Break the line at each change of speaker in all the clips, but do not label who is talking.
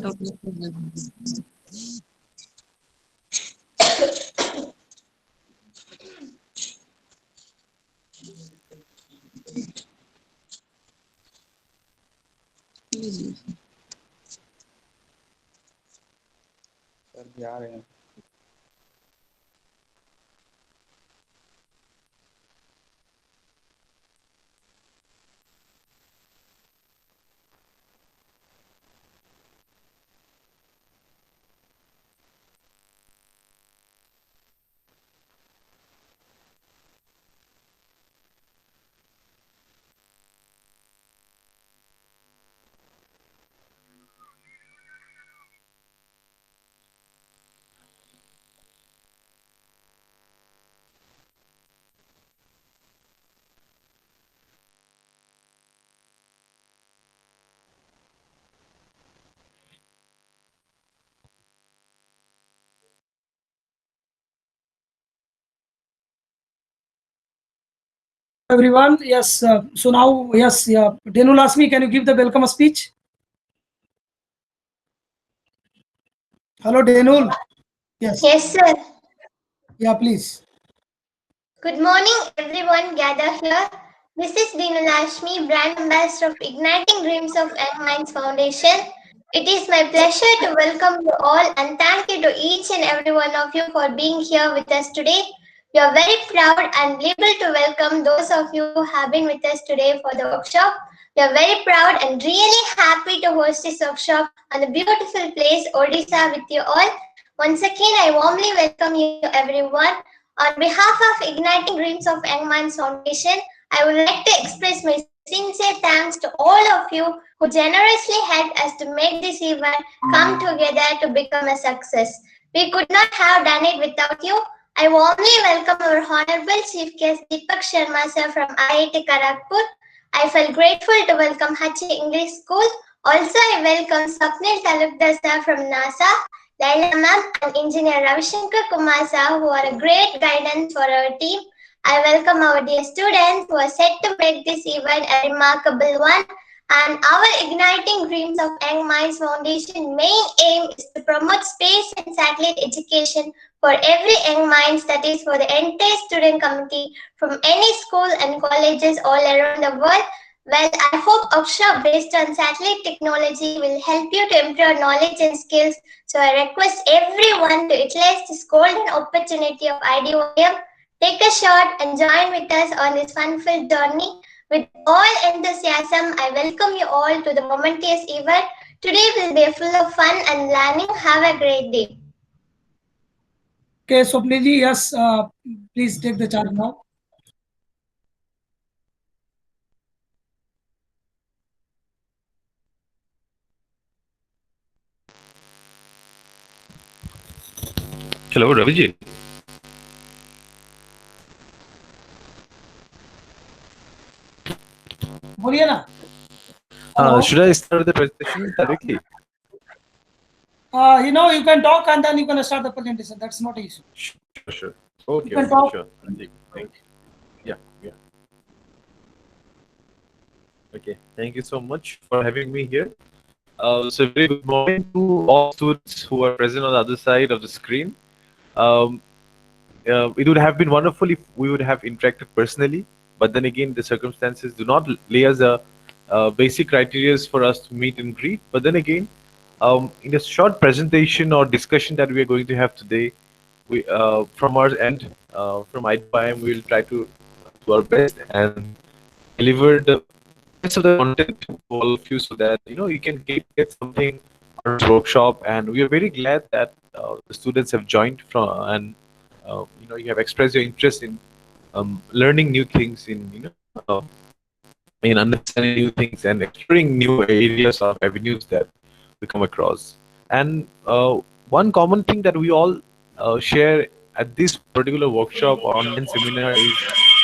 Sir भी आ रहे हैं।
Everyone, yes. So now, yes, yeah. Denul asked me, can you give the welcome speech? Hello, Denul. Yes.
Yes, sir.
Yeah, please.
Good morning, everyone gathered here. This is Dinalashmi, brand ambassador of Igniting Dreams of Young Minds Foundation. It is my pleasure to welcome you all and thank you to each and every one of you for being here with us today. We are very proud and able to welcome those of you who have been with us today for the workshop. We are very proud and really happy to host this workshop on the beautiful place Odisha with you all. Once again, I warmly welcome you everyone. On behalf of Igniting Dreams of Young Minds Foundation, I would like to express my sincere thanks to all of you who generously helped us to make this event come together to become a success. We could not have done it without you. I warmly welcome our Honorable Chief Guest Deepak Sharma sir from IIT Kharagpur. I felt grateful to welcome Hachi English School. Also, I welcome Swapnil Talukdar sir from NASA, Laila ma'am and Engineer Ravishankar Kumar sir, who are a great guidance for our team. I welcome our dear students who are set to make this event a remarkable one. And our Igniting Dreams of Young Minds Foundation main aim is to promote space and satellite education for every young minds, that is for the entire student community from any school and colleges all around the world. Well, I hope workshop based on satellite technology will help you to improve knowledge and skills. So I request everyone to utilize this golden opportunity of IDOM. Take a shot and join with us on this fun-filled journey. With all enthusiasm, I welcome you all to the momentous event. Today will be full of fun and learning. Have a great day.
Okay, Swapniji, yes, please take the charge now.
Hello, Raviji.
बोलिए ना.
Should I start the presentation directly?
You can talk and then you can start the presentation. That's not an issue.
Sure. Okay,
You can talk.
sure. Thank you. Yeah. Okay, thank you so much for having me here. So very good morning to all students who are present on the other side of the screen. It would have been wonderful if we would have interacted personally, but then again, the circumstances do not lay us a basic criteria for us to meet and greet. But then again, in a short presentation or discussion that we are going to have today, we from our end, from IDPIM, we will try to do our best and deliver the best of the content to all of you, so that you can get something out of this workshop. And we are very glad that the students have joined from, and you have expressed your interest in learning new things, in understanding new things and exploring new areas or avenues that we come across. And one common thing that we all share at this particular workshop or online seminar is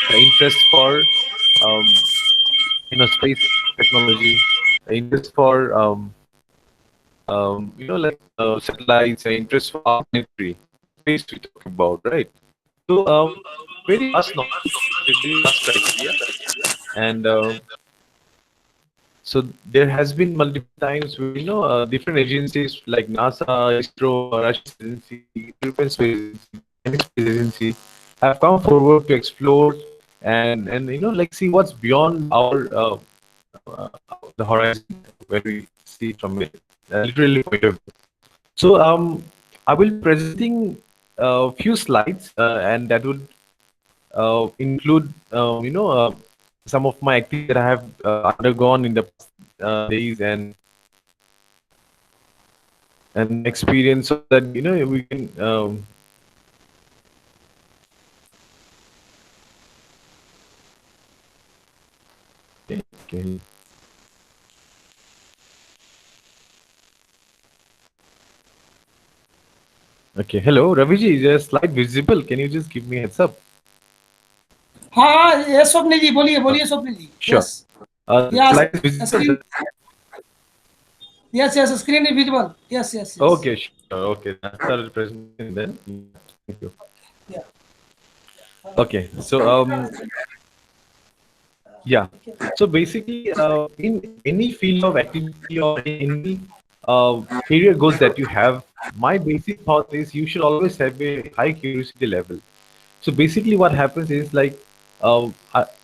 the interest for space technology, the interest for like satellites, the interest for our military space we talk about, right? So very vast knowledge, very vast criteria, and So there has been multiple times where different agencies like NASA, ISRO, Russian Space Agency, European Space Agency, the Chinese Space Agency have come forward to explore and like see what's beyond our the horizon where we see from it, literally point of view. So I will be presenting a few slides, and that would include some of my activities that I have undergone in the past days and my experience, so that we can okay, okay. Okay, hello Raviji, is there a slide visible? Can you just give me a heads up?
हाँ ये स्वप्निल जी बोलिए
Uh,
बोलिए स्वप्निल जी
sure.
Yes
The
yes
slide is visible.
Screen yes yes screen is visible yes yes yes
Okay, sure. Okay, I started presenting then. Thank you.
या
Okay, so yeah. So basically, in any field of activity or in any career goals that you have, my basic thought is you should always have a high curiosity level. So basically, what happens is like,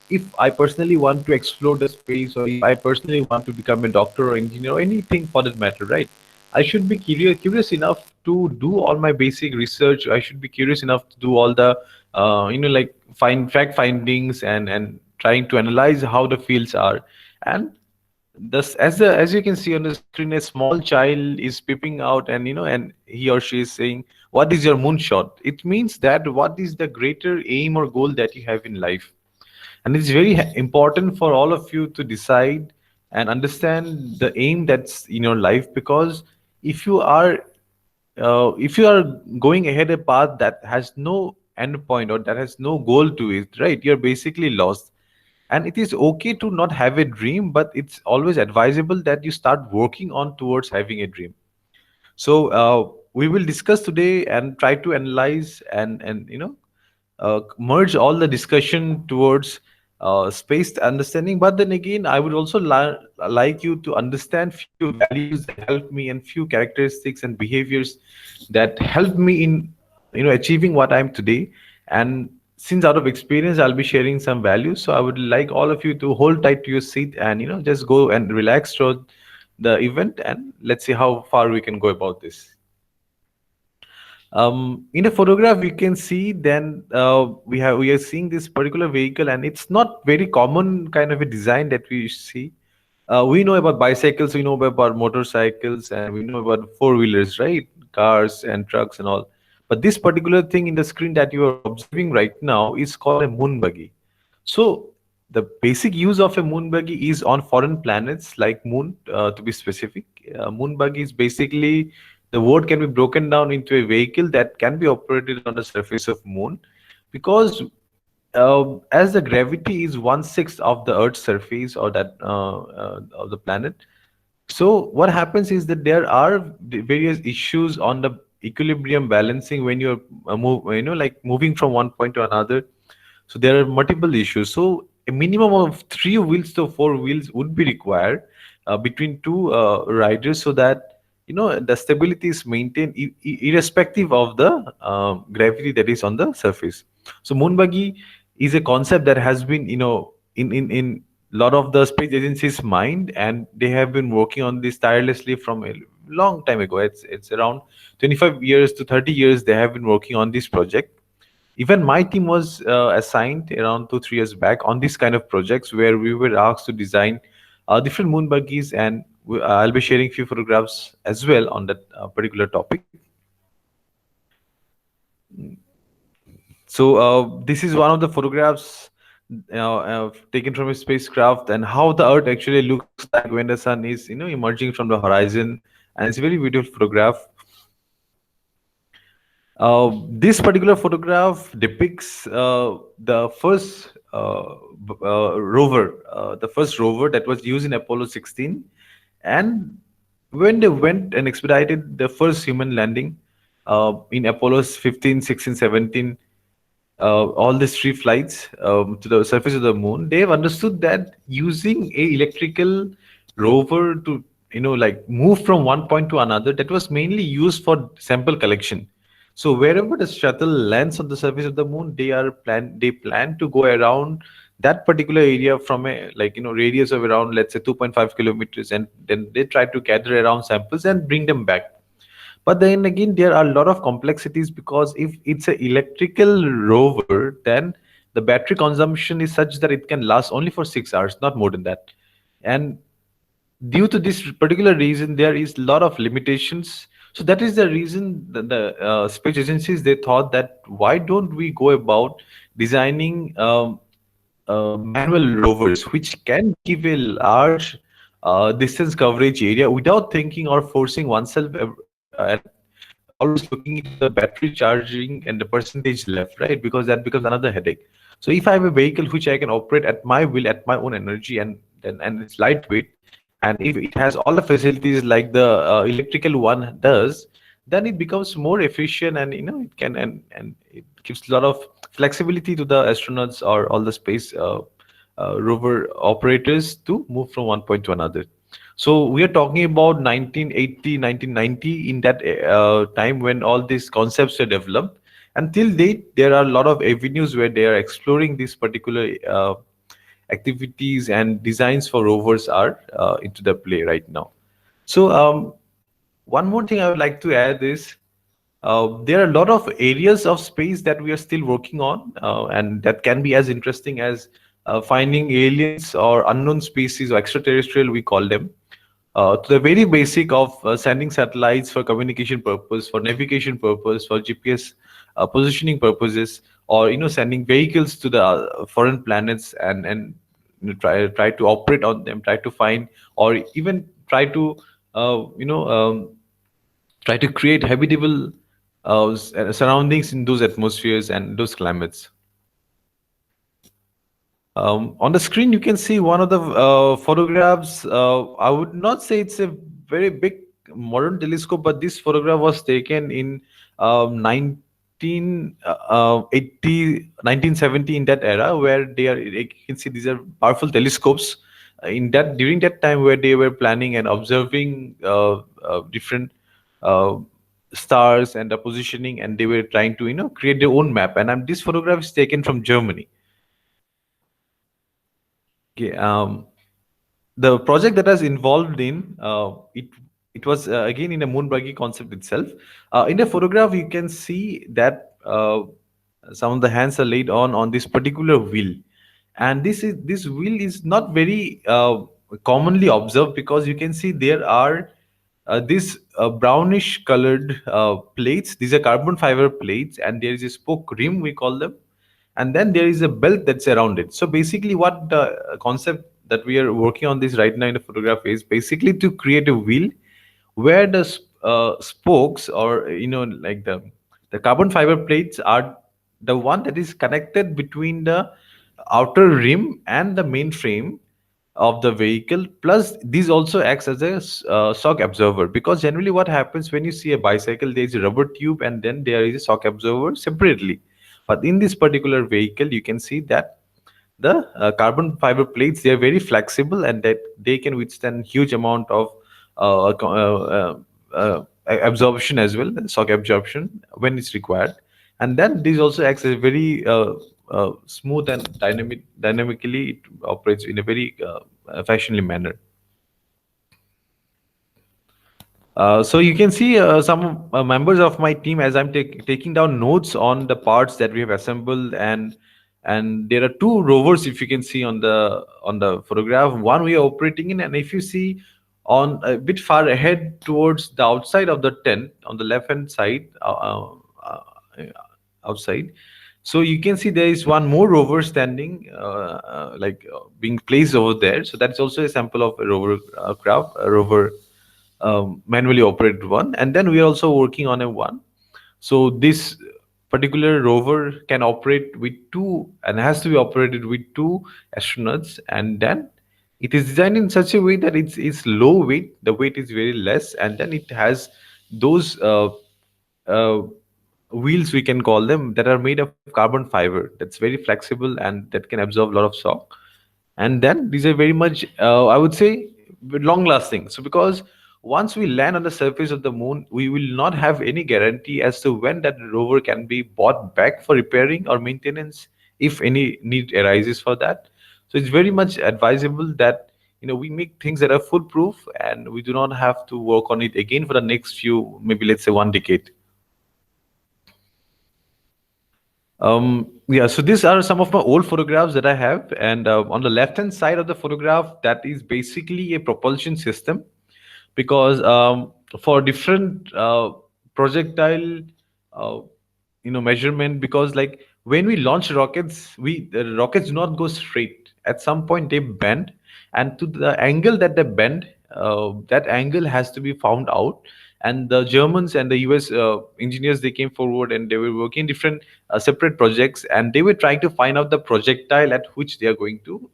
if I personally want to explore the space, or if I personally want to become a doctor or engineer or anything for that matter, right? I should be curious enough to do all my basic research. I should be curious enough to do all the, like find fact findings and trying to analyze how the fields are. And this, as you can see on the screen, a small child is peeping out, and he or she is saying, "What is your moonshot?" It means that what is the greater aim or goal that you have in life, and it's very important for all of you to decide and understand the aim that's in your life. Because if you are if you are going ahead a path that has no end point or that has no goal to it, right, you're basically lost. And it is okay to not have a dream, but it's always advisable that you start working on towards having a dream. So we will discuss today and try to analyze and merge all the discussion towards spaced understanding. But then again, I would also like you to understand few values that help me and few characteristics and behaviors that help me in achieving what I'm today. And since out of experience, I'll be sharing some values. So I would like all of you to hold tight to your seat and just go and relax throughout the event, and let's see how far we can go about this. In a photograph, we can see then we are seeing this particular vehicle, and it's not very common kind of a design that we see. We know about bicycles, we know about motorcycles, and we know about four wheelers, right? Cars and trucks and all. But this particular thing in the screen that you are observing right now is called a moon buggy. So the basic use of a moon buggy is on foreign planets like moon, to be specific. Moon buggy is basically, the word can be broken down into a vehicle that can be operated on the surface of moon, because as the gravity is one-sixth of the Earth's surface, or that of the planet. So what happens is that there are various issues on the equilibrium balancing when you're like moving from one point to another. So there are multiple issues. So a minimum of three wheels to four wheels would be required between two riders, so that the stability is maintained irrespective of the gravity that is on the surface. So moon buggy is a concept that has been in lot of the space agencies mind, and they have been working on this tirelessly from a long time ago. It's around 25 years to 30 years they have been working on this project. Even my team was assigned around 2 3 years back on this kind of projects, where we were asked to design different moon buggies, and I'll be sharing few photographs as well on that particular topic. So this is one of the photographs taken from a spacecraft, and how the Earth actually looks like when the sun is emerging from the horizon, and it's a very beautiful photograph. This particular photograph depicts the first rover that was used in Apollo 16, and when they went and expedited the first human landing in Apollo's 15, 16, 17, all these three flights to the surface of the moon, they have understood that using a electrical rover to like move from one point to another, that was mainly used for sample collection. So wherever the shuttle lands on the surface of the moon, they plan to go around that particular area from a, like, radius of around, let's say, 2.5 kilometers, and then they try to gather around samples and bring them back. But then again, there are a lot of complexities, because if it's an electrical rover, then the battery consumption is such that it can last only for 6 hours, not more than that. And due to this particular reason, there is a lot of limitations. So that is the reason that the space agencies, they thought that why don't we go about designing manual rovers which can give a large distance coverage area without thinking or forcing oneself, and always looking into the battery charging and the percentage left, right? Because that becomes another headache. So if I have a vehicle which I can operate at my will, at my own energy, and it's lightweight, and if it has all the facilities like the electrical one does, then it becomes more efficient, and it can, and it gives a lot of flexibility to the astronauts or all the space rover operators to move from one point to another. So we are talking about 1980, 1990, in that time when all these concepts were developed. Until date, there are a lot of avenues where they are exploring these particular activities, and designs for rovers are into the play right now. So one more thing I would like to add is, there are a lot of areas of space that we are still working on, and that can be as interesting as finding aliens or unknown species, or extraterrestrial, we call them, to the very basic of sending satellites for communication purpose, for navigation purpose, for GPS positioning purposes, or sending vehicles to the foreign planets, and try to operate on them, try to find, or even try to try to create habitable surroundings in those atmospheres and those climates. On the screen, you can see one of the photographs. I would not say it's a very big modern telescope, but this photograph was taken in 1980, 1970, in that era, where they are. You can see these are powerful telescopes in that, during that time, where they were planning and observing different uh, stars and the positioning, and they were trying to create their own map. And this photograph is taken from Germany. Okay, the project that I was involved in, it was again in a moon buggy concept itself. In the photograph, you can see that some of the hands are laid on this particular wheel, and this wheel is not very commonly observed, because you can see there are these brownish colored plates. These are carbon fiber plates, and there is a spoke rim, we call them, and then there is a belt that's around it. So basically, what the concept that we are working on this right now in the photograph is basically to create a wheel where the spokes, or like the carbon fiber plates, are the one that is connected between the outer rim and the main frame of the vehicle. Plus these also acts as a shock absorber, because generally what happens when you see a bicycle, there is a rubber tube and then there is a shock absorber separately. But in this particular vehicle, you can see that the carbon fiber plates, they are very flexible, and that they can withstand huge amount of absorption as well, shock absorption when it's required. And then this also acts as a very smooth and dynamically, it operates in a very fashionly manner. So you can see some members of my team as I'm taking down notes on the parts that we have assembled, and there are two rovers, if you can see on the photograph. One we are operating in, and if you see on a bit far ahead towards the outside of the tent on the left hand side, outside. So you can see there is one more rover standing, being placed over there. So that's also a sample of a rover craft, a rover manually operated one. And then we are also working on a one. So this particular rover can operate with two, and has to be operated with two astronauts. And then it is designed in such a way that it's low weight. The weight is very less, and then it has those uh, wheels, we can call them, that are made of carbon fiber. That's very flexible and that can absorb a lot of shock. And then these are very much, I would say, long lasting. So because once we land on the surface of the moon, we will not have any guarantee as to when that rover can be brought back for repairing or maintenance, if any need arises for that. So it's very much advisable that we make things that are foolproof, and we do not have to work on it again for the next few, maybe let's say 1 decade. Yeah, so these are some of my old photographs that I have, and on the left hand side of the photograph, that is basically a propulsion system, because for different projectile uh, measurement, because like when we launch rockets, the rockets do not go straight. At some point they bend, and to the angle that they bend, that angle has to be found out. And the Germans and the US engineers, they came forward and they were working different separate projects, and they were trying to find out the projectile at which they are going to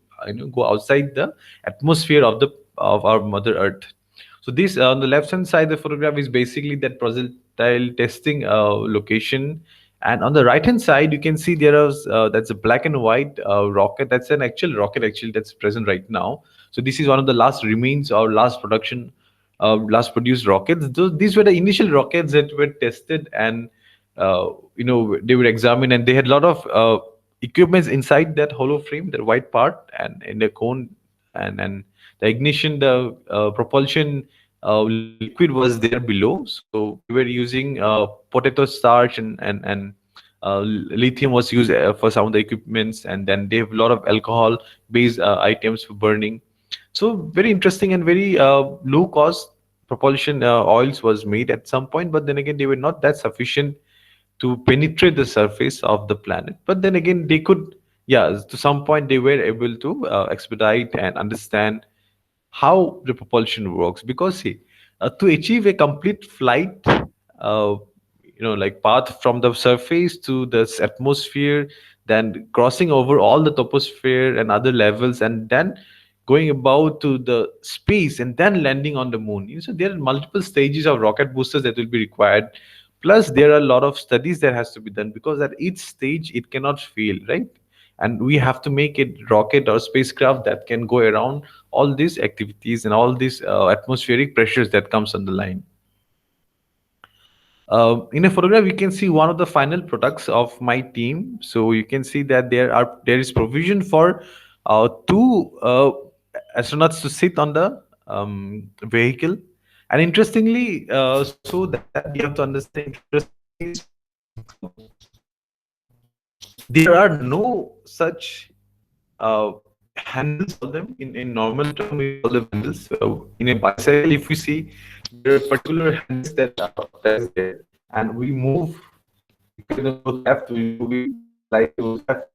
go outside the atmosphere of our mother earth. So this on the left hand side, the photograph is basically that projectile testing location, and on the right hand side, you can see there is that's a black and white rocket. That's an actual rocket actually that's present right now. So this is one of the last remains or last produced rockets. These were the initial rockets that were tested, and they were examined, and they had a lot of equipments inside that hollow frame, that white part, and in the cone, and the ignition, the propulsion liquid was there below. So they were using potato starch, and lithium was used for some of the equipments, and then they have a lot of alcohol based items for burning. So very interesting and very low cost propulsion oils was made at some point, but then again they were not that sufficient to penetrate the surface of the planet. But then again they could, yeah, to some point they were able to expedite and understand how the propulsion works. Because see, to achieve a complete flight, like path from the surface to the atmosphere, then crossing over all the troposphere and other levels, and then going about to the space and then landing on the moon. So there are multiple stages of rocket boosters that will be required. Plus there are a lot of studies that has to be done, because at each stage it cannot fail, right? And we have to make it rocket or spacecraft that can go around all these activities and all these atmospheric pressures that comes on the line. In a photograph, you can see one of the final products of my team. So you can see that there is provision for two astronauts to sit on the vehicle. And interestingly, so that you have to understand, interesting thing is there are no such handles for them. In normal term we call them handles. In a bicycle, if we see, there are particular handles that is there, and we move, we can go left, we like to left,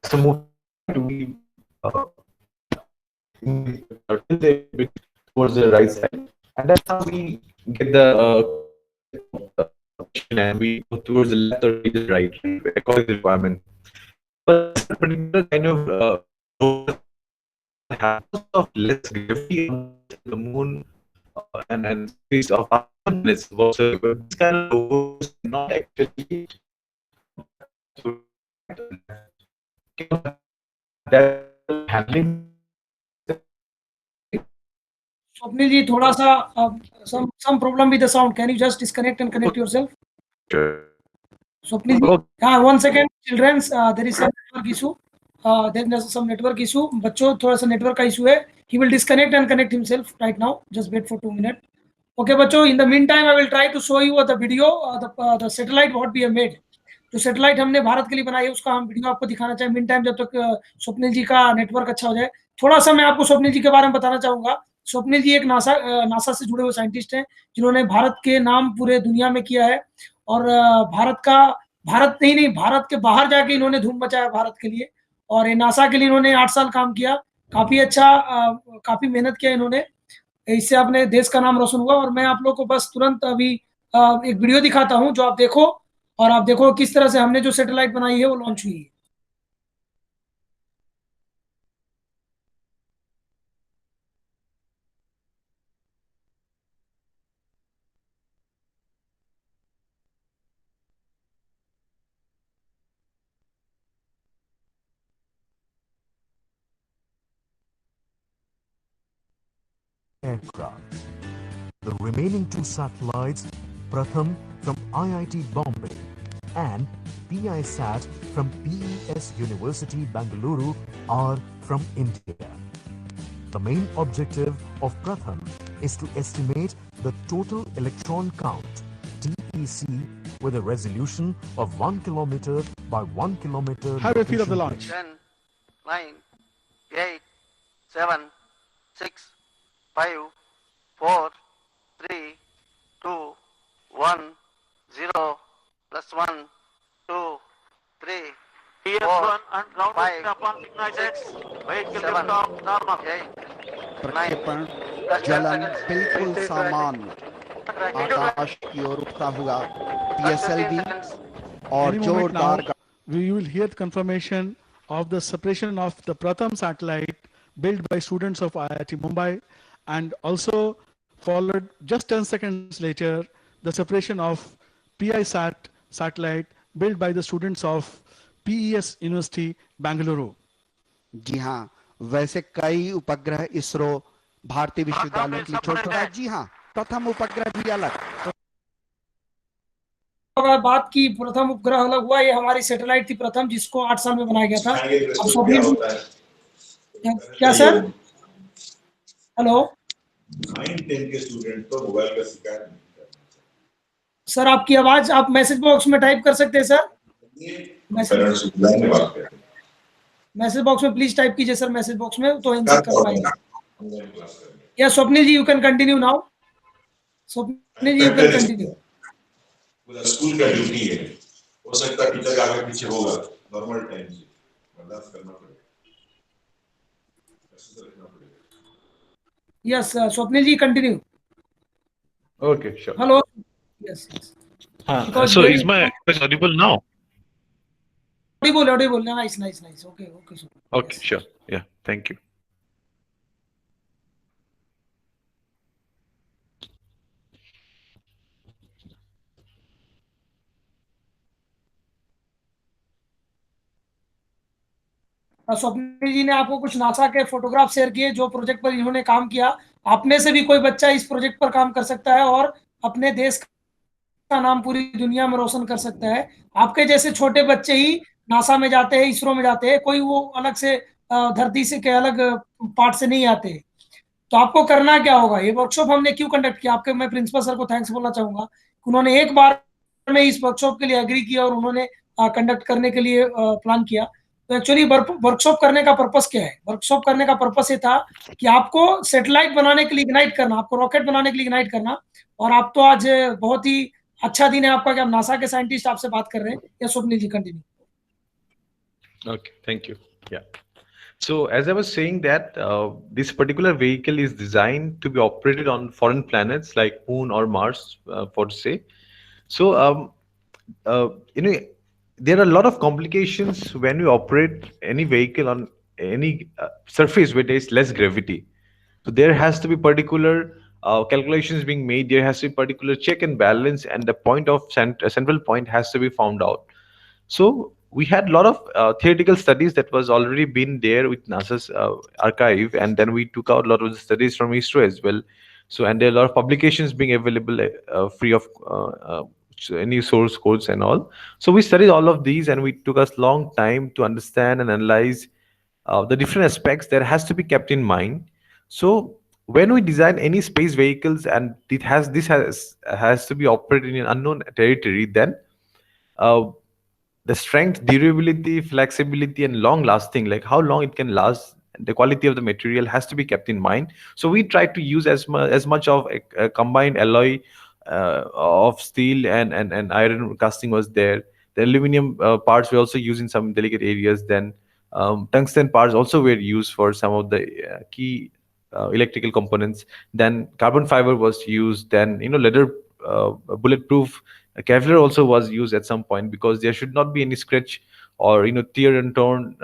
so move to right, we tilt a bit towards the right side, and that's how we get the correct position, and we go towards the left or either right according to the requirement. But this particular kind of rover have, because of less gravity on the moon and space of our planets whatsoever, this kind of rovers cannot actually to right or left, cannot have that handling
Swapnil ji, thoda sa some problem with the sound. Can you just disconnect and connect yourself?
sure.
Swapnil ji, 1 second, children, there is some network issue. There is some network issue. बच्चों, थोड़ा सा network का issue है. He will disconnect and connect himself right now. Just wait for 2 minutes. Okay, बच्चों. In the meantime, I will try to show you the video, the satellite what we have made. जो satellite हमने भारत के लिए बनाई है उसका हम video आपको दिखाना चाहें मीन टाइम, जब तक स्वप्निल जी का नेटवर्क अच्छा हो जाए. थोड़ा सा मैं आपको स्वप्निल जी के बारे में बताना चाहूंगा. स्वप्निल जी एक नासा से जुड़े हुए साइंटिस्ट हैं, जिन्होंने भारत के नाम पूरे दुनिया में किया है. और भारत नहीं, भारत के बाहर जाके इन्होंने धूम मचाया भारत के लिए. और ये नासा के लिए इन्होंने 8 साल काम किया. काफी अच्छा, काफी मेहनत किया इन्होंने. इससे अपने देश का नाम रोशन हुआ. और मैं आप लोग को बस तुरंत अभी एक वीडियो दिखाता हूं, जो आप देखो, और आप देखो किस तरह से हमने जो सैटेलाइट बनाई है वो लॉन्च हुई है.
aircraft. The remaining two satellites, Pratham from IIT Bombay and PISat from PES University Bangalore, are from India. The main objective of Pratham is to estimate the total electron count (TEC) with a resolution of 1 kilometer by 1 kilometer.
Have a feel of the launch.
10, 9, 8, 7, 6, 5, 4, 3, 2, 1, 0, plus 1, 2, 3,
PS1 and ground
5,
upon ignited.
6,
Vehicle
7,
lift off normal.
8, 9,
प्रक्षेपण
10
जलन
seconds.
बिल्कुल सामान्य, आकाश की ओर उठता हुआ PSLV
15 seconds.
और
Any moment now,
जोरदार
we will hear the confirmation of the separation of the Pratham satellite built by students of IIT Mumbai, and also followed just 10 seconds later the separation of PISat satellite built by the students of PES University Bangalore.
जी हाँ, वैसे कई उपग्रह इसरो भारतीय विश्वविद्यालय के लिए छोड़ चुका है। जी हाँ, प्रथम उपग्रह भी अलग।
अगर बात की प्रथम उपग्रह अलग हुआ, ये हमारी सैटेलाइट थी प्रथम, जिसको 8 साल में बनाया गया था। अब स्वप्निल जी, क्या सर? हेलो
9-10 के स्टूडेंट तो मोबाइल का शिकायत नहीं करते।
सर, आपकी आवाज आप मैसेज बॉक्स में टाइप कर सकते हैं सर।
पेरेंट्स लाइन में बात करें।
मैसेज बॉक्स में प्लीज टाइप कीजिए सर, मैसेज बॉक्स में तो आंसर कर पाएंगे।
ऑनलाइन क्लास करें।
या Swapnil ji, you can continue now. Swapnil ji, you can continue.
पूरा स्कूल का ड्यूटी है, हो सकता है टीचर आगे पीछे होगा, नॉर्मल टाइम से बर्दाश्त करना पड़ेगा, ऐसे रखना पड़ेगा।
Yes Swapnil ji, continue.
Okay, sure.
Hello. Yes Because
So
there
is
is-
my voice audible now?
Audible, nice. Okay sir.
Okay, sure. Yeah, thank you.
Swapnil ji ने आपको कुछ नासा के फोटोग्राफ शेयर किए जो प्रोजेक्ट पर इन्होंने काम किया। आपने से भी कोई बच्चा इस प्रोजेक्ट पर काम कर सकता है और अपने देश का नाम पूरी दुनिया में रोशन कर सकता है। आपके जैसे छोटे बच्चे ही नासा में जाते हैं, इसरो में जाते हैं, कोई वो अलग से धरती से के अलग पार्ट से नहीं आते। तो आपको करना क्या होगा, ये वर्कशॉप हमने क्यों कंडक्ट किया, आपके मैं प्रिंसिपल सर को थैंक्स बोलना चाहूंगा। उन्होंने एक बार में इस वर्कशॉप के लिए एग्री किया और उन्होंने कंडक्ट करने के लिए प्लान किया। तो एक्चुअली वर्कशॉप करने का पर्पस क्या है? वर्कशॉप करने का पर्पस ये था कि आपको सैटेलाइट बनाने के लिए इग्नाइट करना, आपको रॉकेट बनाने के लिए इग्नाइट करना। और आप तो आज बहुत ही अच्छा दिन है आपका कि आप नासा के साइंटिस्ट आपसे बात कर रहे हैं। या Swapnil ji, continue.
Okay, thank you. Yeah. So as I was saying that this particular vehicle is designed to be operated on foreign planets like Moon or Mars, for to say. So you know, there are a lot of complications when we operate any vehicle on any surface where there is less gravity. So there has to be particular calculations being made. There has to be particular check and balance, and the point of central point has to be found out. So we had a lot of theoretical studies that was already been there with NASA's archive, and then we took out a lot of the studies from ISRO as well. So and there are a lot of publications being available free of any source codes and all. So we studied all of these, and we took us long time to understand and analyze the different aspects that has to be kept in mind. So when we design any space vehicles and this has to be operated in unknown territory, then the strength, durability, flexibility, and long lasting, like how long it can last, the quality of the material has to be kept in mind. So we try to use as much of a combined alloy of steel and iron casting was there. The aluminum parts were also used in some delicate areas. Then tungsten parts also were used for some of the key electrical components. Then carbon fiber was used. Then leather, bulletproof Kevlar also was used at some point, because there should not be any scratch or tear and torn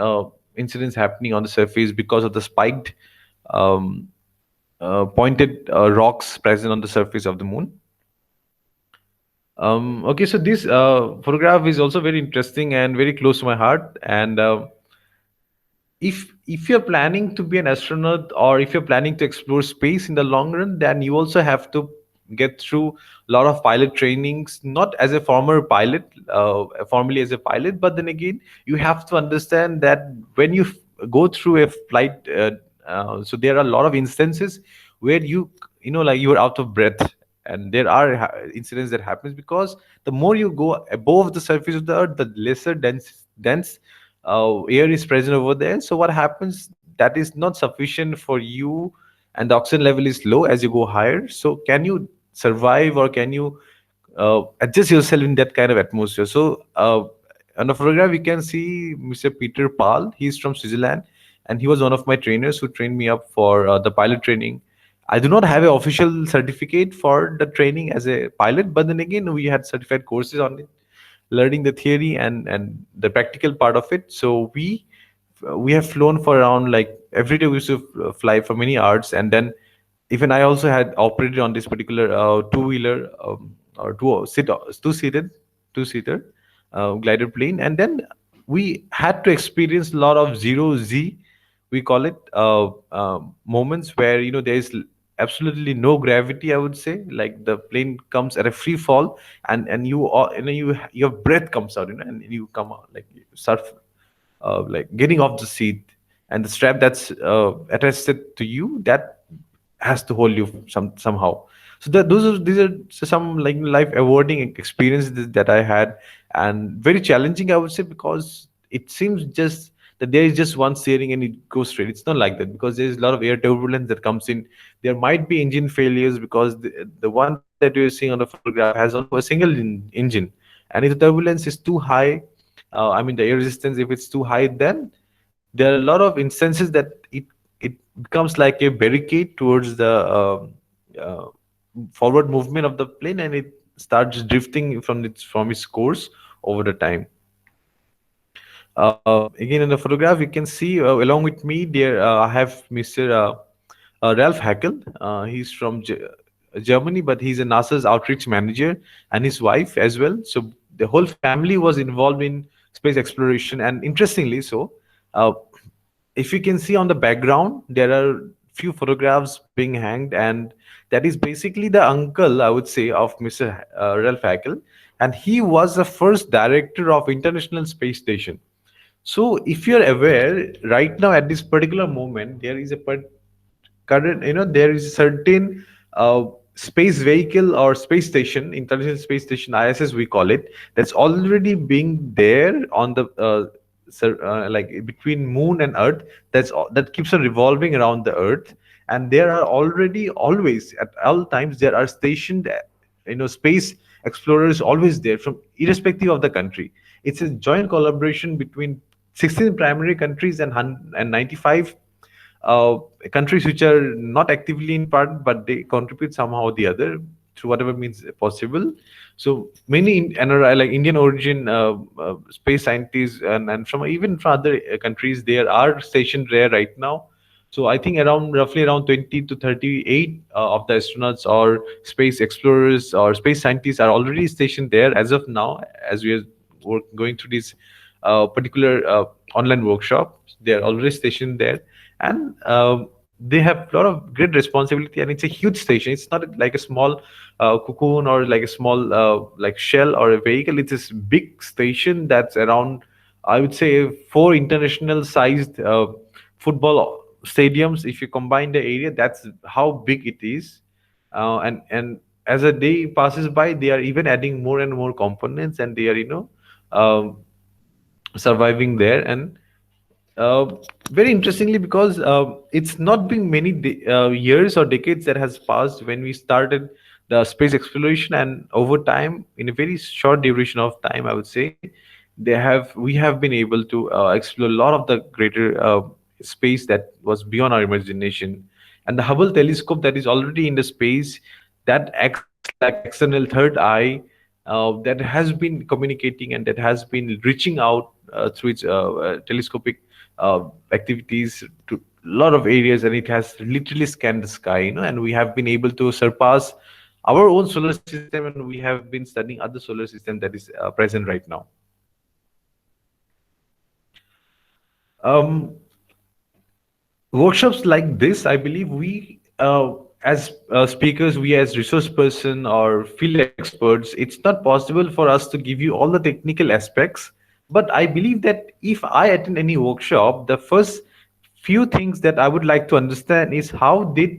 incidents happening on the surface because of the spiked pointed rocks present on the surface of the moon. Okay, so this photograph is also very interesting and very close to my heart. And if you're planning to be an astronaut, or if you're planning to explore space in the long run, then you also have to get through a lot of pilot trainings, not as a former pilot, formally as a pilot, but then again you have to understand that when you go through a flight, so there are a lot of instances where like you're out of breath, and there are incidents that happens because the more you go above the surface of the earth, the lesser dense air is present over there. So what happens, that is not sufficient for you, and the oxygen level is low as you go higher. So can you survive, or can you adjust yourself in that kind of atmosphere? So on the photograph we can see Mr. Peter Paul. He's from Switzerland, and he was one of my trainers who trained me up for the pilot training. I do not have an official certificate for the training as a pilot, but then again we had certified courses on it, learning the theory and the practical part of it. So we have flown for around, like, every day we used to fly for many hours. And then even I also had operated on this particular two-wheeler, or two-seater glider plane. And then we had to experience a lot of zero Z, we call it, moments where there is absolutely no gravity, I would say. Like, the plane comes at a free fall, and your breath comes out, and you come out, like, you start like getting off the seat, and the strap that's attached to you, that has to hold you somehow. So these are some, like, life awarding experiences that I had, and very challenging, I would say, because it seems just that there is just one steering and it goes straight. It's not like that, because there is a lot of air turbulence that comes in. There might be engine failures, because the one that you're seeing on the photograph has only a single engine, and if the turbulence is too high, I mean the air resistance, if it's too high, then there are a lot of instances that it becomes like a barricade towards the uh, forward movement of the plane, and it starts drifting from its course over the time. Again, in the photograph, you can see along with me there, I have Mr. Ralph Hackel. He's from Germany, but he's a NASA's outreach manager, and his wife as well. So the whole family was involved in space exploration. And interestingly, so uh, if you can see on the background, there are few photographs being hanged, and that is basically the uncle, I would say, of Mr. Ralph Hackel, and he was the first director of International Space Station. So if you're aware, right now at this particular moment, there is a current, there is a certain space vehicle or space station, International Space Station, ISS we call it, that's already being there on the like between moon and earth. That keeps on revolving around the earth, and there are already, always, at all times, there are stationed space explorers always there, from irrespective of the country. It's a joint collaboration between 16 primary countries and 95 uh, countries which are not actively in part, but they contribute somehow or the other through whatever means possible. So many like Indian origin space scientists, and from even from other countries, there are stationed there right now. So I think roughly around 20 to 38 of the astronauts or space explorers or space scientists are already stationed there as of now, as we are going through this particular online workshop. They are already stationed there, and they have a lot of great responsibility. And it's a huge station. It's not like a small cocoon, or like a small like shell or a vehicle. It's this big station that's around, I would say, four international sized football stadiums. If you combine the area, that's how big it is. And as a day passes by, they are even adding more and more components, and they are um, surviving there. And uh, very interestingly, because it's not been many years or decades that has passed when we started the space exploration, and over time, in a very short duration of time, I would say, we have been able to explore a lot of the greater space that was beyond our imagination. And the Hubble telescope that is already in the space, that acts like an external third eye, that has been communicating, and that has been reaching out through its telescopic activities to a lot of areas, and it has literally scanned the sky, and we have been able to surpass our own solar system, and we have been studying other solar system that is present right now. Um, Workshops like this, I believe we, as speakers, we as resource person or field experts, it's not possible for us to give you all the technical aspects. But I believe that if I attend any workshop, the first few things that I would like to understand is how did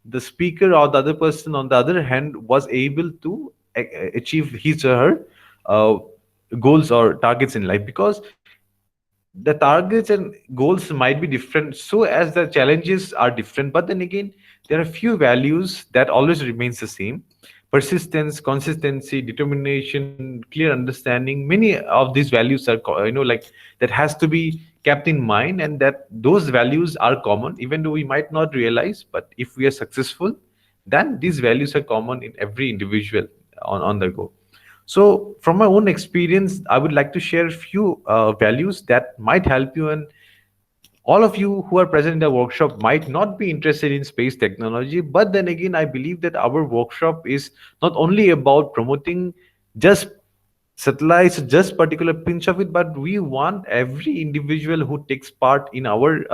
the speaker or the other person on the other hand was able to achieve his or her uh, goals or targets in life, because the targets and goals might be different so as the challenges are different, but then again there are few values that always remains the same: persistence, consistency, determination, clear understanding. Many of these values are like that has to be kept in mind, and that those values are common even though we might not realize. But if we are successful, then these values are common in every individual on the go. So, from my own experience, I would like to share a few values that might help you. And all of you who are present in the workshop might not be interested in space technology, but then again, I believe that our workshop is not only about promoting just satellites, just particular pinch of it, but we want every individual who takes part in our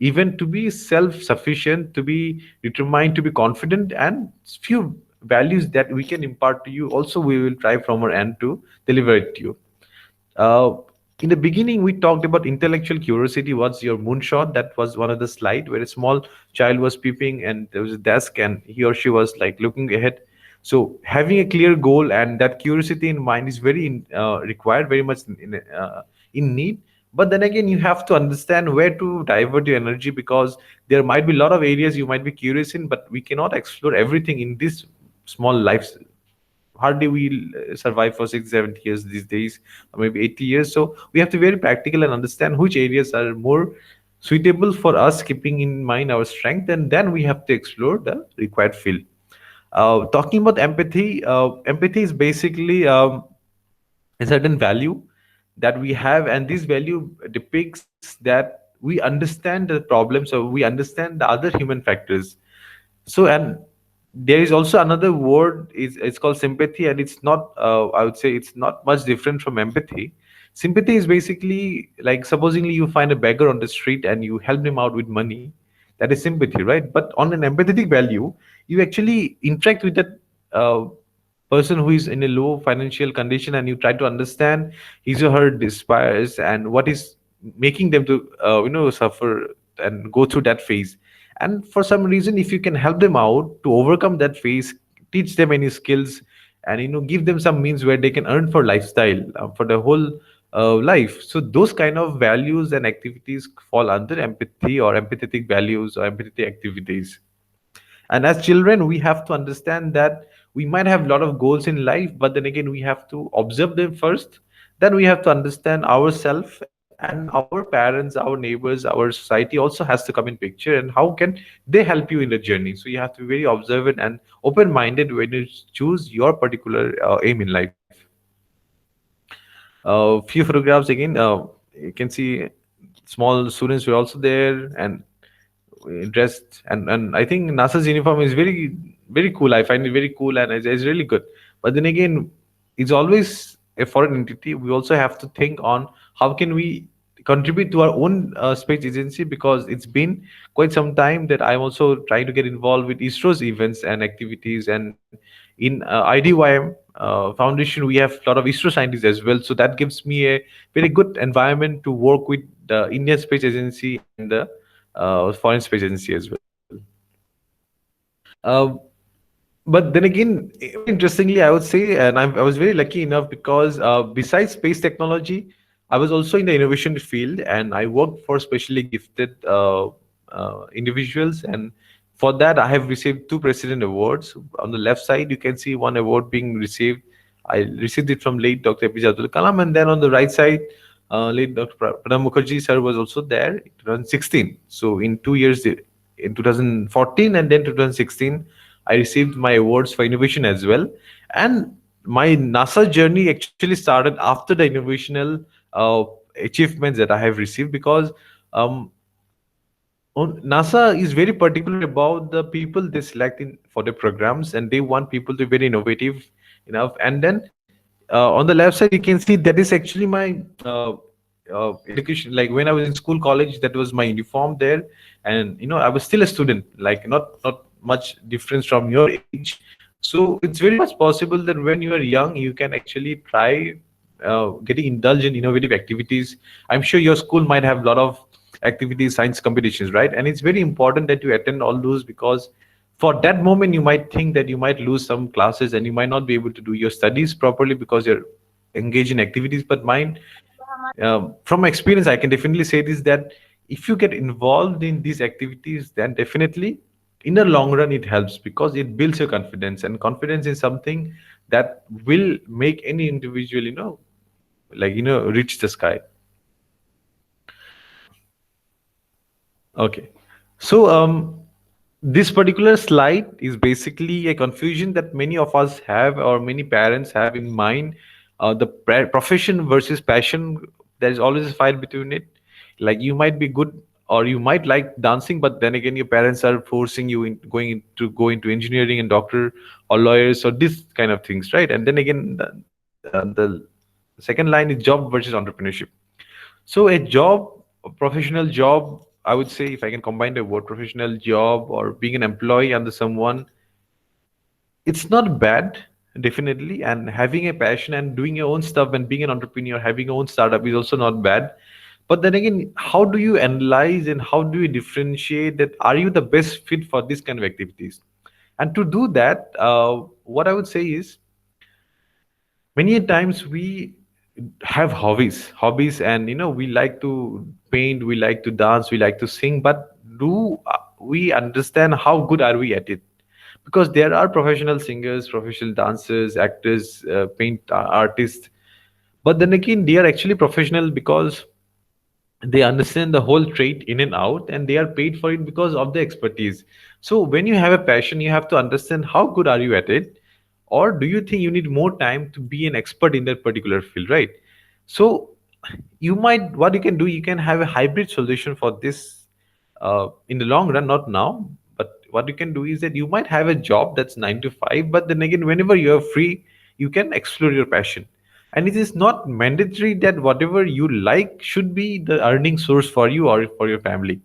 event to be self-sufficient, to be determined, to be confident, and few values that we can impart to you. Also, we will try from our end to deliver it to you. Uh, in the beginning, we talked about intellectual curiosity. What's your moonshot? That was one of the slide where a small child was peeping, and there was a desk, and he or she was like looking ahead. So having a clear goal and that curiosity in mind is very required, very much in need. But then again, you have to understand where to divert your energy, because there might be a lot of areas you might be curious in, but we cannot explore everything in this small life. Hardly we survive for 6 7 years these days, or maybe 80 years. So we have to be very practical and understand which areas are more suitable for us, keeping in mind our strength, and then we have to explore the required field. Talking about empathy, empathy is basically a certain value that we have, and this value depicts that we understand the problems, or we understand the other human factors. So, and there is also another word, is it's called sympathy, and it's not I would say it's not much different from empathy. Sympathy is basically like, supposingly you find a beggar on the street and you help him out with money. That is sympathy, right? But on an empathetic value, you actually interact with that uh, person who is in a low financial condition, and you try to understand his or her desires and what is making them to suffer and go through that phase. And for some reason, if you can help them out to overcome that phase, teach them any skills, and give them some means where they can earn for lifestyle, for the whole life. So those kind of values and activities fall under empathy, or empathetic values, or empathy activities. And as children, we have to understand that we might have a lot of goals in life, but then again, we have to observe them first. Then we have to understand ourselves, and our parents, our neighbors, our society also has to come in picture, and how can they help you in the journey. So you have to be very observant and open minded when you choose your particular aim in life. Few photographs again, you can see small students were also there, and dressed, and I think NASA's uniform is very very cool. I find it very cool, and it's really good. But then again, it's always a foreign entity. We also have to think on how can we contribute to our own space agency, because it's been quite some time that I'm also trying to get involved with ISRO's events and activities. And in IDYM Foundation, we have a lot of ISRO scientists as well. So that gives me a very good environment to work with the Indian Space Agency and the Foreign Space Agency as well. Uh, but then again, very interestingly, I would say, and I was very lucky enough, because besides space technology, I was also in the innovation field, and I worked for specially gifted individuals. And for that, I have received two President Awards. On the left side, you can see one award being received. I received it from late Dr. APJ Abdul Kalam. And then on the right side, late Dr. Pranab Mukherjee sir was also there in 2016. So in 2 years, in 2014 and then 2016, I received my awards for innovation as well. And my NASA journey actually started after the innovational achievements that I have received, because um, NASA is very particular about the people they select in for the programs, and they want people to be very innovative enough. And then on the left side, you can see that is actually my education, like when I was in school, college, that was my uniform there. And I was still a student, like not much difference from your age. So it's very much possible that when you are young, you can actually try getting indulged in innovative activities. I'm sure your school might have a lot of activities, science competitions, right? And it's very important that you attend all those, because for that moment you might think that you might lose some classes and you might not be able to do your studies properly because you're engaged in activities. But mine, from experience, I can definitely say this, that if you get involved in these activities, then definitely in the long run it helps, because it builds your confidence, and confidence is something that will make any individual, reach the sky. Okay. So, this particular slide is basically a confusion that many of us have, or many parents have in mind. The profession versus passion. There is always a fight between it. Like, you might be good, or you might like dancing, but then again, your parents are forcing you in go into engineering and doctor or lawyers or this kind of things, right? And then again, the second line is job versus entrepreneurship. So a job, a professional job, I would say, if I can combine the word professional job or being an employee under someone, it's not bad, definitely. And having a passion and doing your own stuff and being an entrepreneur, having your own startup is also not bad. But then again, how do you analyze and how do you differentiate that? Are you the best fit for this kind of activities? And to do that, what I would say is, many a times we have hobbies, and we like to paint, we like to dance, we like to sing, but do we understand how good are we at it? Because there are professional singers, professional dancers, actors, paint artists, but then again, they are actually professional because they understand the whole trade in and out, and they are paid for it because of the expertise. So when you have a passion, you have to understand how good are you at it, or do you think you need more time to be an expert in that particular field, right? So you might, what you can do, you can have a hybrid solution for this in the long run, not now. But what you can do is that you might have a job that's 9 to 5, but then again, whenever you're free, you can explore your passion. And it is not mandatory that whatever you like should be the earning source for you or for your family.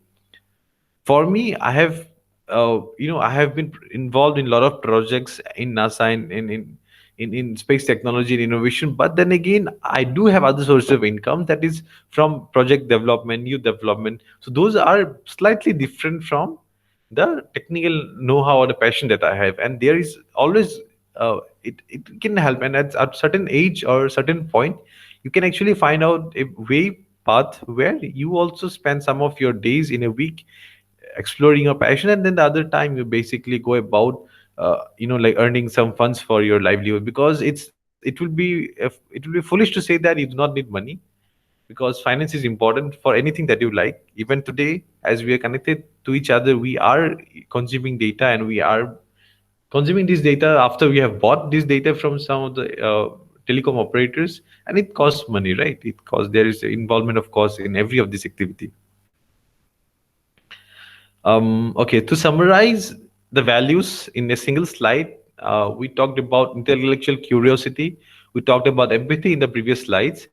For me, I have I have been involved in a lot of projects in NASA, in space technology and innovation. But then again, I do have other sources of income, that is from project development, youth development. So those are slightly different from the technical know-how or the passion that I have. And there is always it can help. And at a certain age or certain point, you can actually find out a way path where you also spend some of your days in a week exploring your passion, and then the other time you basically go about like earning some funds for your livelihood. Because it will be foolish to say that you do not need money, because finance is important for anything that you like. Even today, as we are connected to each other, we are consuming data, and we are consuming this data after we have bought this data from some of the telecom operators, and it costs money, right? It costs, there is involvement of cost in every of this activity. Okay, to summarize the values in a single slide, we talked about intellectual curiosity, we talked about empathy in the previous slides.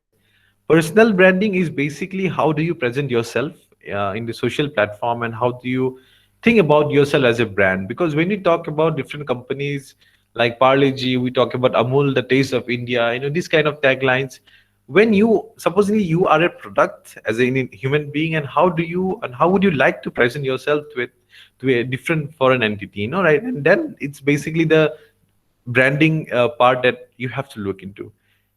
Personal branding is basically how do you present yourself in the social platform, and how do you think about yourself as a brand. Because when we talk about different companies like Parleji, we talk about Amul, the taste of India, these kind of taglines. When you, supposedly you are a product as a human being, and how would you like to present yourself to a different foreign entity, right? And then it's basically the branding part that you have to look into.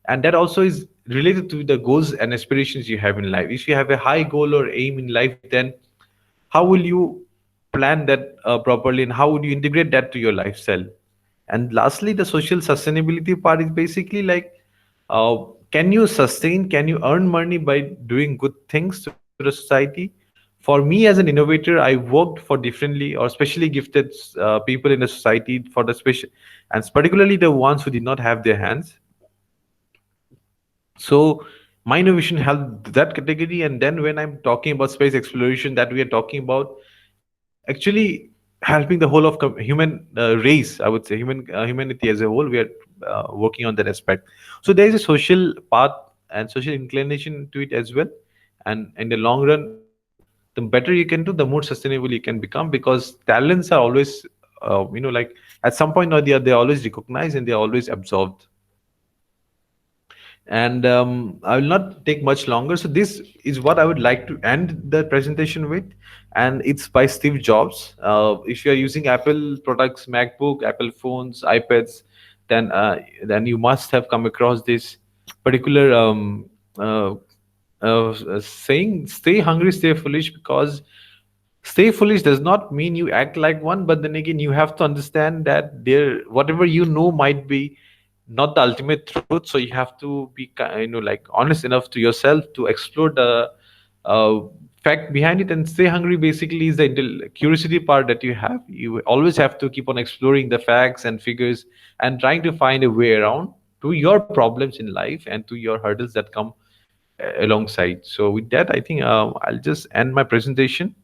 And that also is related to the goals and aspirations you have in life. If you have a high goal or aim in life, then how will you plan that properly, and how would you integrate that to your lifestyle? And lastly, the social sustainability part is basically like, uh, can you sustain, can you earn money by doing good things to the society? For me as an innovator, I worked for differently or specially gifted people in the society, for the special, and particularly the ones who did not have their hands. So my innovation helped that category. And then when I'm talking about space exploration, that we are talking about actually helping the whole of human race, I would say, humanity as a whole, we are working on that aspect. So there is a social part and social inclination to it as well. And in the long run, the better you can do, the more sustainable you can become, because talents are always, like at some point or the other, they're always recognized and they're always absorbed. And I will not take much longer. So this is what I would like to end the presentation with, and it's by Steve Jobs. If you are using Apple products, MacBook, Apple phones, iPads, then you must have come across this particular uh, saying: "Stay hungry, stay foolish," because stay foolish does not mean you act like one, but then again, you have to understand that there, whatever you know might be not the ultimate truth. So you have to be, like honest enough to yourself to explore the uh, fact behind it. And stay hungry basically is the curiosity part that you have. You always have to keep on exploring the facts and figures and trying to find a way around to your problems in life and to your hurdles that come alongside. So with that, I think I'll just end my presentation.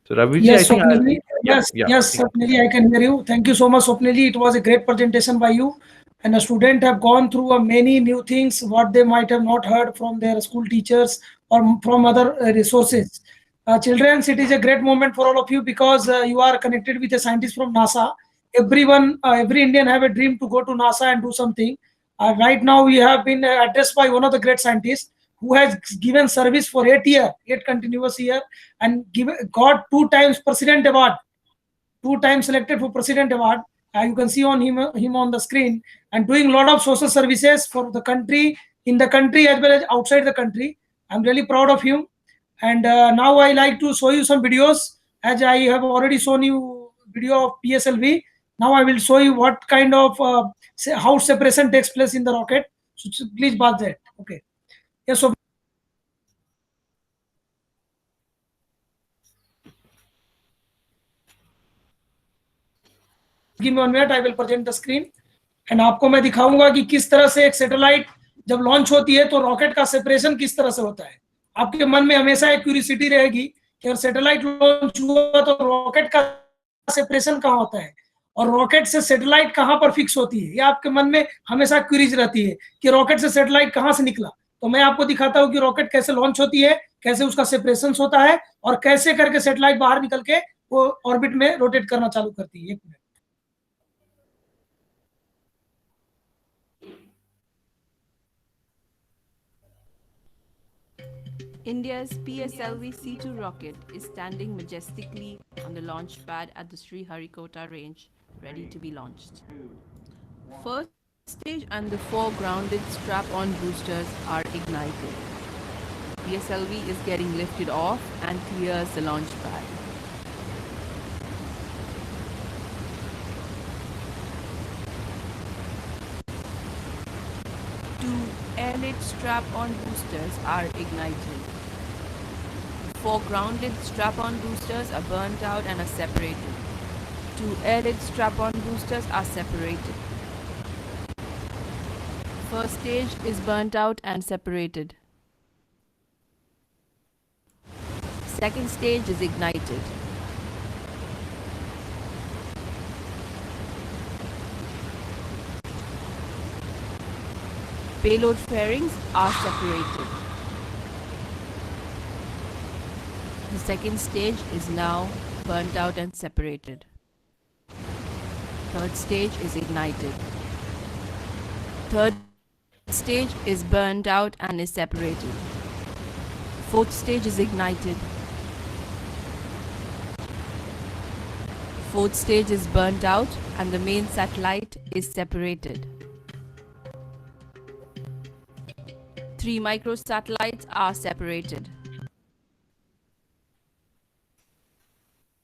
So Raviji, I
Yes,
think I'll,
Swapnili.
yeah,
Yes,
yeah, I
yes,
think,
Swapnili, I can hear you. Thank you so much, Swapnili. It was a great presentation by you. And the student have gone through many new things, what they might have not heard from their school teachers or from other resources. Children, it is a great moment for all of you because you are connected with a scientist from NASA. Everyone, every Indian have a dream to go to NASA and do something. Right now, we have been addressed by one of the great scientists who has given service for 8 years, 8 continuous years, and got 2 times president award, 2 times selected for president award. You can see on him on the screen, and doing a lot of social services for the country, in the country as well as outside the country. I'm really proud of him. And now I like to show you some videos, as I have already shown you video of PSLV. Now I will show you what kind of how separation takes place in the rocket. So please pass that. Okay. Yes. So give me 1 minute, I will present the screen. And आपको मैं दिखाऊंगा कि किस तरह से एक satellite जब launch होती है तो रॉकेट का सेपरेशन किस तरह से होता है। आपके मन में हमेशा एक क्यूरियोसिटी रहेगी कि अगर सैटेलाइट लॉन्च हुआ तो रॉकेट का सेपरेशन कहाँ होता है और रॉकेट से सैटेलाइट कहाँ पर फिक्स होती है। ये आपके मन में हमेशा क्यूरीज रहती है कि रॉकेट से सैटेलाइट कहाँ से निकला। तो मैं आपको दिखाता हूँ कि रॉकेट कैसे लॉन्च होती है, कैसे उसका सेपरेशन होता है और कैसे करके सैटेलाइट बाहर निकल के वो ऑर्बिट में रोटेट करना चालू करती है। 1 minute.
India's PSLV-C2 rocket is standing majestically on the launch pad at the Sriharikota range, ready to be launched. First stage and the 4 grounded strap-on boosters are ignited. PSLV is getting lifted off and clears the launch pad. Two airlit strap-on boosters are ignited. 4 grounded strap-on boosters are burnt out and are separated. 2 airlit strap-on boosters are separated. First stage is burnt out and separated. Second stage is ignited. Payload fairings are separated. The second stage is now burnt out and separated. Third stage is ignited. Third stage is burnt out and is separated. Fourth stage is ignited. Fourth stage is burnt out and the main satellite is separated. 3 microsatellites are separated.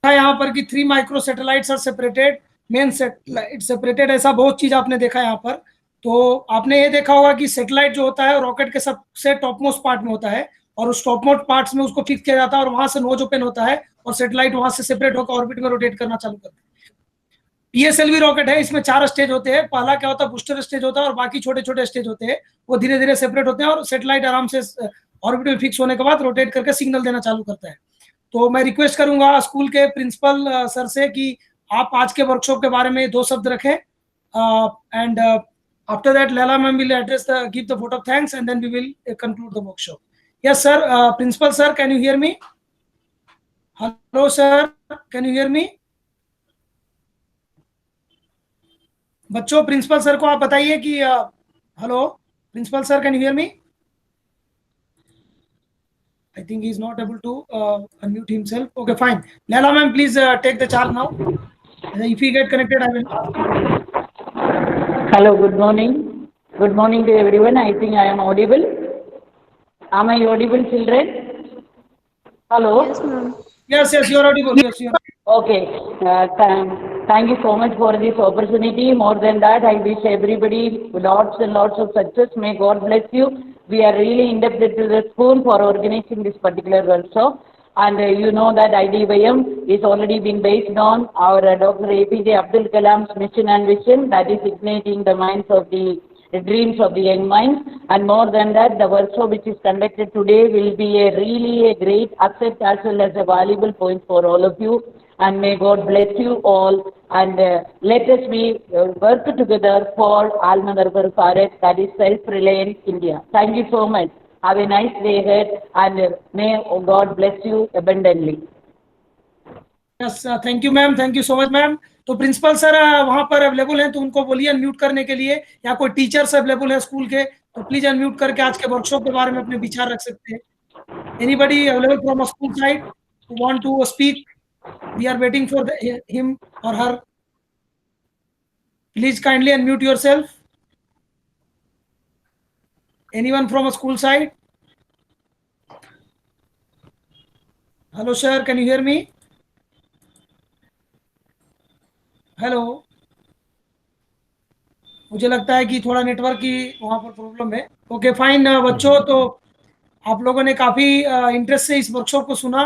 यहाँ पर कि 3 micro satellites are separated, main satellite separated. ऐसा बहुत चीज आपने देखा यहाँ पर। तो आपने ये देखा होगा कि सैटेलाइट जो होता है रॉकेट के सबसे टॉप मोस्ट पार्ट में होता है और उस टॉप मोस्ट पार्ट्स में उसको फिक्स किया जाता है और वहां से नोज ओपन होता है और सैटेलाइट वहां से सेपरेट होकर ऑर्बिट में रोटेट करना चालू करता है। पीएसएलवी रॉकेट है, इसमें 4 स्टेज होते हैं। पहला क्या होता है, बूस्टर स्टेज होता है और बाकी छोटे छोटे स्टेज होते हैं, वो धीरे धीरे सेपरेट होते हैं और सैटेलाइट आराम से ऑर्बिट में फिक्स होने के बाद रोटेट करके सिग्नल देना चालू करता है। तो मैं रिक्वेस्ट करूंगा स्कूल के प्रिंसिपल सर से कि आप आज के वर्कशॉप के बारे में 2 शब्द रखें। And After that, Lala ma'am will give the vote of thanks, and then we will conclude the workshop. Yes, sir. Principal sir, can you hear me? Hello, sir. Can you hear me? बच्चों, principal sir को आप बताइए कि hello, principal sir, can you hear me? I think he is not able to unmute himself. Okay, fine. Laila ma'am, please take the charge now. If he get connected, I will ask him.
Hello, good morning. Good morning to everyone. I think I am audible. Am I audible, children? Hello?
Yes, ma'am.
Yes, you are audible. Yes, you are.
Okay. Thank you so much for this opportunity. More than that, I wish everybody lots and lots of success. May God bless you. We are really indebted to the school for organizing this particular workshop. And you know that IDYM is already been based on our Dr. APJ Abdul Kalam's mission and vision, that is igniting the minds of the dreams of the young minds. And more than that, the workshop which is conducted today will be really a great asset as well as a valuable point for all of you. And may God bless you all. And let us work together for Almanarbar Bharat, that is self-reliant India. Thank you so much. Have a nice day ahead, and may God bless you abundantly.
Yes, thank you ma'am, thank you so much ma'am. तो principal sir वहां पर available हैं, तो उनको बोलिए unmute करने के लिए, या कोई टीचर्स अवेलेबल है स्कूल के तो प्लीज अनम्यूट करके आज के वर्कशॉप के बारे में अपने विचार रख सकते हैं. Anybody available from a school side who want to speak? We are waiting for him or her. Please kindly unmute yourself. Anyone from a school side? Hello sir, can you hear me? Hello. मुझे लगता है कि थोड़ा network की वहाँ पर problem है. Okay fine बच्चों, तो आप लोगों ने काफ़ी इंटरेस्ट से इस वर्कशॉप को सुना,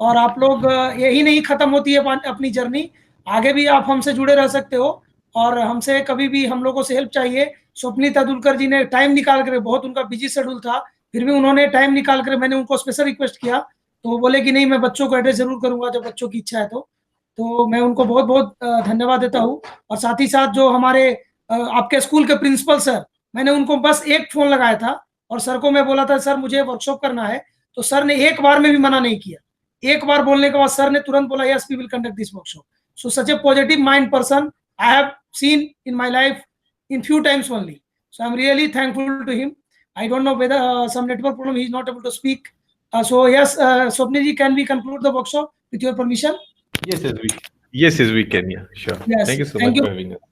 और आप लोग यही नहीं ख़त्म होती है अपनी जर्नी, आगे भी आप हमसे जुड़े रह सकते हो, और हमसे कभी भी हम लोगों से हेल्प चाहिए. स्वप्नी तदुलकर जी ने टाइम निकाल कर, बहुत उनका बिजी शेड्यूल था, फिर भी उन्होंने टाइम निकाल कर, मैंने उनको स्पेशल रिक्वेस्ट किया तो वो बोले कि नहीं, मैं बच्चों को एड्रेस जरूर करूंगा जब बच्चों की इच्छा है. तो मैं उनको बहुत बहुत धन्यवाद देता हूँ. और साथ ही साथ जो हमारे आपके स्कूल के प्रिंसिपल सर, मैंने उनको बस एक फोन लगाया था और सर को मैं बोला था सर मुझे वर्कशॉप करना है, तो सर ने एक बार में भी मना नहीं किया. एक बार बोलने के बाद सर ने तुरंत बोला yes we will conduct this workshop. So such a positive mind person I have seen in my life in few times only. So I'm really thankful to him. I don't know whether some network problem he is not able to speak. So yes, Swapni ji, can we conclude the workshop with your permission?
Yes, we can. Yeah, sure.
Yes.
Thank you so much for having us.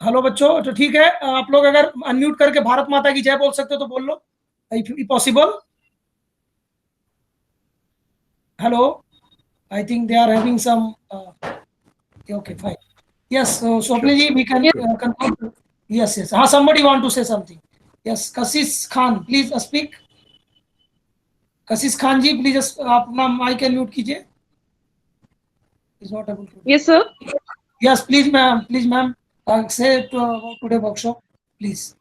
Hello बच्चों, तो ठीक है, आप लोग अगर unmute करके भारत माता की जय बोल सकते हो तो बोल लो, if possible. Hello, I think they are having some. Okay, fine. Yes, so Swapni ji, we can conclude. Yes. Somebody want to say something? Yes, Kassis Khan, please speak. Kassis Khan ji, please अपना mic unmute कीजिए. Is not able to.
Yes, sir.
Yes, please, ma'am. Please, ma'am. Say about today workshop, please.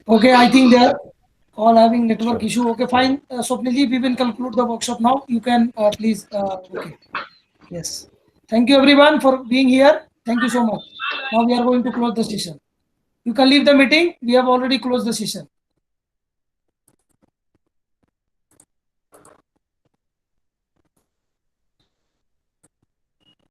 Okay, I think they are all having network issue. Okay, fine. Swapni ji, we will conclude the workshop now. You can please. Okay. Yes. Thank you everyone for being here. Thank you so much. Now we are going to close the session. You can leave the meeting. We have already closed the session.